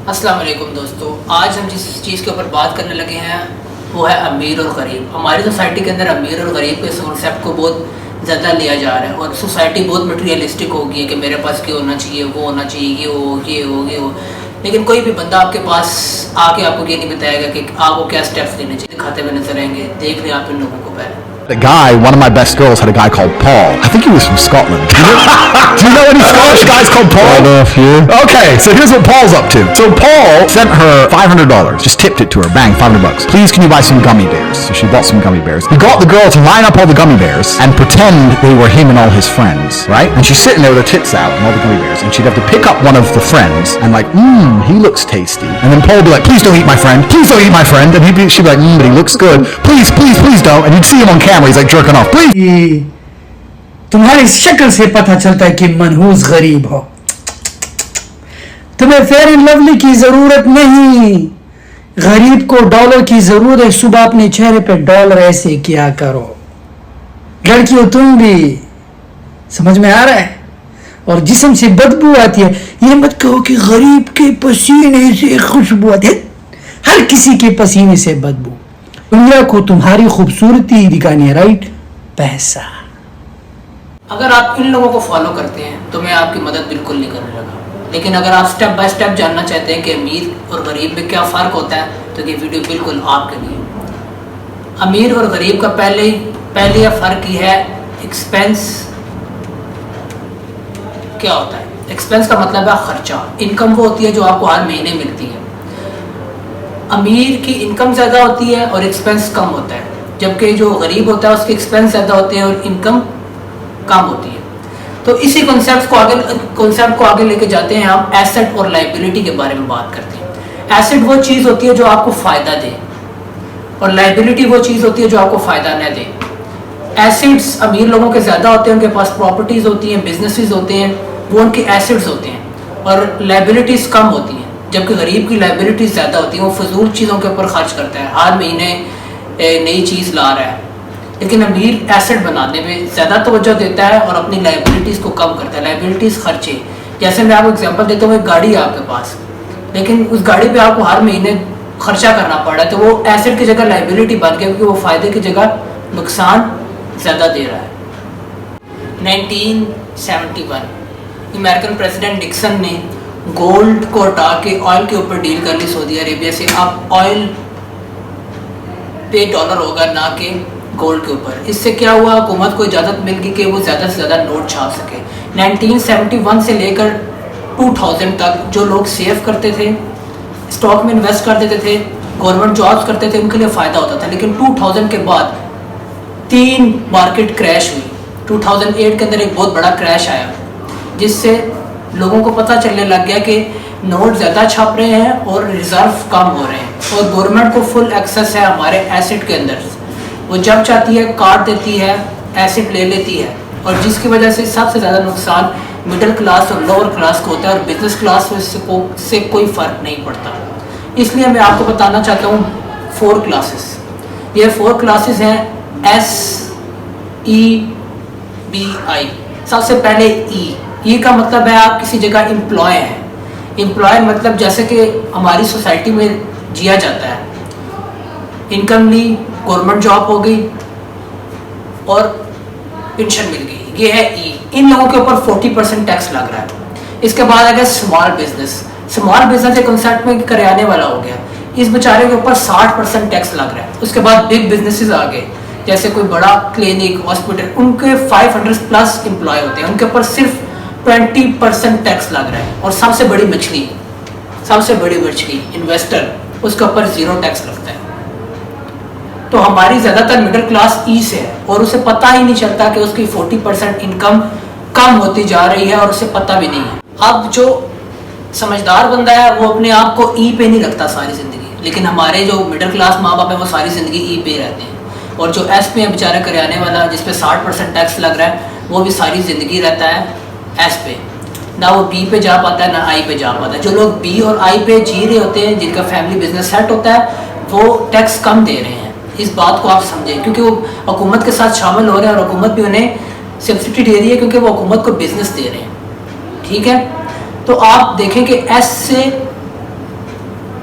السلام علیکم دوستو، آج ہم جس چیز کے اوپر بات کرنے لگے ہیں وہ ہے امیر اور غریب۔ ہماری سوسائٹی کے اندر امیر اور غریب کے کنسیپٹ کو بہت زیادہ لیا جا رہا ہے اور سوسائٹی بہت مٹیریلسٹک ہو گئی ہے کہ میرے پاس کیا ہونا چاہیے، وہ ہونا چاہیے، یہ ہو۔ لیکن کوئی بھی بندہ آپ کے پاس آ کے آپ کو یہ نہیں بتائے گا کہ آپ کو کیا اسٹیپس لینے چاہیے، دکھاتے ہوئے نظر آئیں گے۔ دیکھ لیں آپ ان لوگوں کو پہلے۔ A guy, one of my best girls had a guy called Paul. I think he was from Scotland. Do you know any Scottish guys called Paul? I know a few. Okay, so here's what Paul's up to. So Paul sent her $500, just tipped it to her, bang, $500. Please, can you buy some gummy bears? So she bought some gummy bears. He got the girl to line up all the gummy bears and pretend they were him and all his friends, right? And she's sitting there with her tits out and all the gummy bears, and she'd have to pick up one of the friends and like, he looks tasty. And then Paul would be like, please don't eat my friend. Please don't eat my friend. And she'd be like, but he looks good. Please, please, please don't. And you'd see him on camera. He's like jerking off. Please. تمہاری شکل سے پتہ چلتا ہے کہ منحوس غریب ہو۔ تمہیں فیئر اینڈ لولی کی ضرورت نہیں، غریب کو ڈالر کی ضرورت ہے۔ صبح اپنے چہرے پہ ڈالر ایسے کیا کرو۔ لڑکیوں تم بھی، سمجھ میں آ رہا ہے؟ اور جسم سے بدبو آتی ہے، یہ مت کہو کہ غریب کے پسینے سے خوشبو آتی ہے۔ ہر کسی کے پسینے سے بدبو۔ دنیا کو تمہاری خوبصورتی دکھانی ہے، رائٹ؟ پیسہ۔ اگر آپ ان لوگوں کو فالو کرتے ہیں تو میں آپ کی مدد بالکل نہیں کرنے لگا، لیکن اگر آپ سٹیپ بائی سٹیپ جاننا چاہتے ہیں کہ امیر اور غریب میں کیا فرق ہوتا ہے تو یہ ویڈیو بالکل آپ کے لیے۔ امیر اور غریب کا پہلے فرق یہ ہے ایکسپینس کیا ہوتا ہے۔ ایکسپینس کا مطلب ہے خرچہ۔ انکم وہ ہوتی ہے جو آپ کو ہر مہینے ملتی ہے۔ امیر کی انکم زیادہ ہوتی ہے اور ایکسپینس کم ہوتا ہے، جبکہ جو غریب ہوتا ہے اس کے ایکسپینس زیادہ ہوتے ہیں اور انکم کم ہوتی ہے۔ تو اسی کنسیپٹ کو آگے لے کے جاتے ہیں ہم ایسٹ اور لائبلٹی کے بارے میں بات کرتے ہیں۔ ایسٹ وہ چیز ہوتی ہے جو آپ کو فائدہ دے اور لائبلٹی وہ چیز ہوتی ہے جو آپ کو فائدہ نہ دے۔ ایسٹس امیر لوگوں کے زیادہ ہوتے ہیں، ان کے پاس پراپرٹیز ہوتی ہیں، بزنسز ہوتے ہیں، وہ ان کے ایسٹس ہوتے ہیں، اور لائبلٹیز کم ہوتی ہیں، جبکہ غریب کی لائبلٹیز زیادہ ہوتی ہیں۔ وہ فضول چیزوں کے اوپر خرچ کرتا ہے، ہر مہینے نئی چیز لا رہا ہے، لیکن امیر ایسٹ بنانے میں زیادہ توجہ دیتا ہے اور اپنی لائبلٹیز کو کم کرتا ہے۔ لائبلٹیز خرچے، جیسے میں آپ کو ایگزامپل دیتا ہوں، ایک گاڑی ہے آپ کے پاس، لیکن اس گاڑی پہ آپ کو ہر مہینے خرچہ کرنا پڑ رہا ہے، تو وہ ایسٹ کی جگہ لائبلٹی بن گیا، کیونکہ وہ فائدے کی جگہ نقصان زیادہ دے رہا ہے۔ 1971 امریکن پریزیڈنٹ ڈکسن نے گولڈ کو ہٹا کے آئل کے اوپر ڈیل کر لی سعودی عربیہ سے۔ اب آئل پہ ڈالر ہوگا، نہ کہ گولڈ کے اوپر۔ اس سے کیا ہوا، حکومت کو اجازت مل گئی کہ وہ زیادہ سے زیادہ نوٹ چھاپ سکے۔ 1971 سے لے کر 2000 تک جو لوگ سیو کرتے تھے، اسٹاک میں انویسٹ کر دیتے تھے، گورنمنٹ جابس کرتے تھے، ان کے لیے فائدہ ہوتا تھا۔ لیکن 2000 کے بعد 3 مارکیٹ کریش ہوئی۔ 2008 کے اندر ایک بہت بڑا کریش آیا، جس سے لوگوں کو پتہ چلنے لگ گیا کہ نوٹ زیادہ چھاپ رہے ہیں اور ریزرو کم ہو رہے ہیں، اور گورنمنٹ کو فل ایکسیس ہے ہمارے ایسٹ کے اندر۔ وہ جب چاہتی ہے کاٹ دیتی ہے، ایسٹ لے لیتی ہے، اور جس کی وجہ سے سب سے زیادہ نقصان مڈل کلاس اور لوور کلاس کو ہوتا ہے، اور بزنس کلاس سے کوئی فرق نہیں پڑتا۔ اس لیے میں آپ کو بتانا چاہتا ہوں 4 کلاسز۔ یہ 4 کلاسز ہیں SEBI۔ سب سے پہلے ای کا مطلب ہے آپ کسی جگہ امپلائے ہیں۔ امپلائے مطلب جیسے کہ ہماری سوسائٹی میں جیا جاتا ہے، انکم لی، گورنمنٹ جاب ہو گئی اور پینشن مل گئی، یہ ہے ای۔ ان لوگوں کے اوپر 40% ٹیکس لگ رہا ہے۔ اس کے بعد آ گیا اسمال بزنس۔ اسمال بزنس ایک کنسیپٹ میں کریانے والا ہو گیا، اس بیچارے کے اوپر 60% ٹیکس لگ رہا ہے۔ اس کے بعد بگ بزنسز آ گئے، جیسے کوئی بڑا کلینک، ہاسپٹل، ان کے 500+ امپلائی ہوتے ہیں، ان کے اوپر صرف 20% ٹیکس لگ رہا ہے۔ اور سب سے بڑی مچھلی انویسٹر، اس کے اوپر 0 ٹیکس لگتا ہے۔ تو ہماری زیادہ تر مڈل کلاس ای سے ہے، اور اسے پتہ ہی نہیں چلتا کہ اس کی 40% انکم کم ہوتی جا رہی ہے، اور اسے پتہ بھی نہیں ہے۔ اب جو سمجھدار بندہ ہے وہ اپنے آپ کو ای پہ نہیں رکھتا ساری زندگی، لیکن ہمارے جو مڈل کلاس ماں باپ ہیں وہ ساری زندگی ای پہ رہتے ہیں، اور جو ایس پہ ہے بیچارہ کریانے والا جس پہ 60% ٹیکس لگ رہا ہے، وہ بھی ساری زندگی رہتا ہے ایس پہ، نہ وہ بی پہ جا پاتا ہے نہ آئی پہ جا پاتا ہے۔ جو لوگ بی اور آئی پہ جی رہے ہوتے ہیں، جن کا فیملی بزنس سیٹ ہوتا ہے، وہ ٹیکس کم دے رہے ہیں۔ اس بات کو آپ سمجھیں، کیونکہ وہ حکومت کے ساتھ شامل ہو رہے ہیں، اور حکومت بھی انہیں سبسڈی دے رہی ہے کیونکہ وہ حکومت کو بزنس دے رہے ہیں۔ ٹھیک ہے، تو آپ دیکھیں کہ ایس سے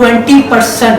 20%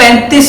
35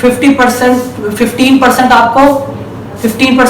15%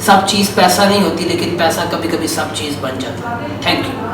سب چیز پیسہ نہیں ہوتی, لیکن پیسہ کبھی کبھی سب چیز بن جاتا ہے. Thank you.